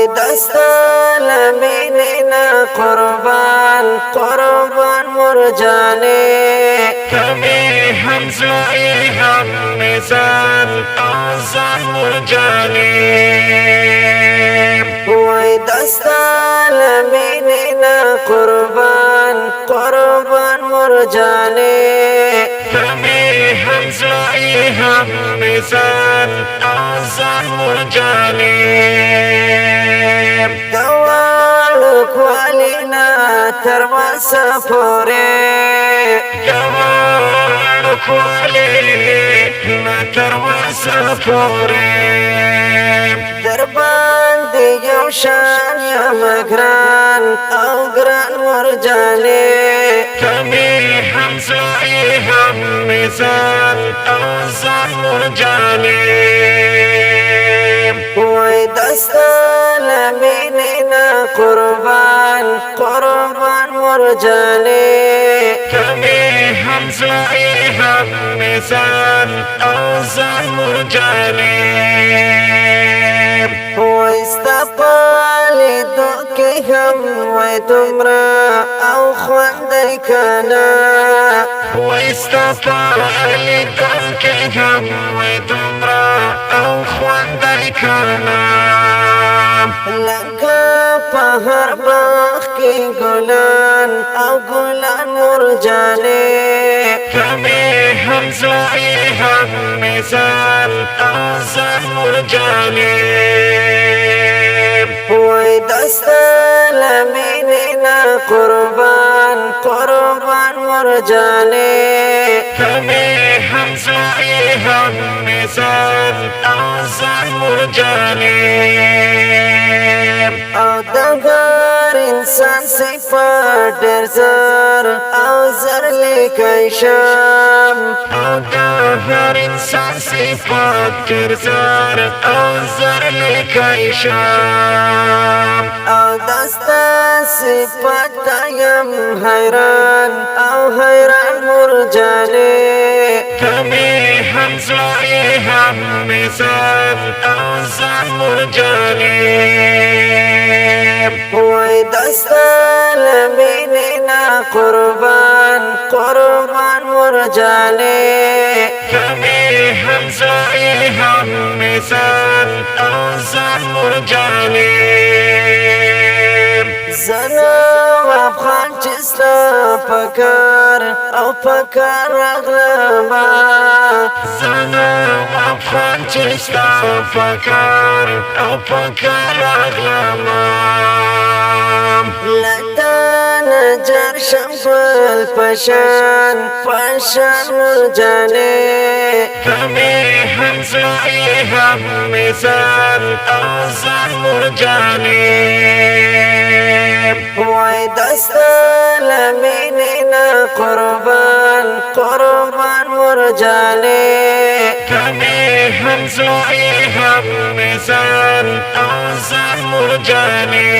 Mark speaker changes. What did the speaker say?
Speaker 1: وای دستا لمینینا قربان قربان مرجانی
Speaker 2: کمی همزایی هم میزن آزان مرجانی
Speaker 1: وای دستا لمینینا قربان قربان مرجانی
Speaker 2: کمی همزایی هم میزن آزان مرجانی
Speaker 1: دوالو کوالینا ترمسا پوری
Speaker 2: جوان کوالی نتروسا پوری
Speaker 1: دربان دیو شان یا مگران او گران مرجانی
Speaker 2: کمی همزایی هم میزن آزان مرجانی
Speaker 1: وای دستا لمینینا قربان قربان مرجانی
Speaker 2: کمی همزایی هم میزن آزان مرجانی
Speaker 1: وای استقبالی دو که هم وای تمرا او خواندی کنا
Speaker 2: ويستطاع لدرك هم ودمرا أو خواندي كلام
Speaker 1: لکه په هر باغ کې ګلان او ګلان مرجانې
Speaker 2: كمي همزائي هم مثال أوزان مرجاني
Speaker 1: وای دستا لمینینا قربان قربان مرجانې
Speaker 2: كمي همزائي هم مثال أوزان مرجاني
Speaker 1: او د هر انسان صفات ډېر زر او زر لیکي شم
Speaker 2: او دا هر انسان صفات کرزار او زر لکی شام
Speaker 1: او دستا صفات یم حیران او حیران مرجانې
Speaker 2: کمی همزایی هم مثال او زر مرجانی
Speaker 1: وای دستا لمینینا قربان قربان مرجانې
Speaker 2: کمی همزایی هم مثال او زر مرجانی
Speaker 1: زنم افغان چستا پکار او پکار اغلبا
Speaker 2: زنم افغان چستا پکار او پکار اغلمام
Speaker 1: لدان جر شمپل پشان پشان مرجانې
Speaker 2: کمی همزایی هم مثال او زر مرجانی
Speaker 1: وای دستا لمینینا قربان قربان مرجانې
Speaker 2: کمی همزایی هم مثال او زر مرجانی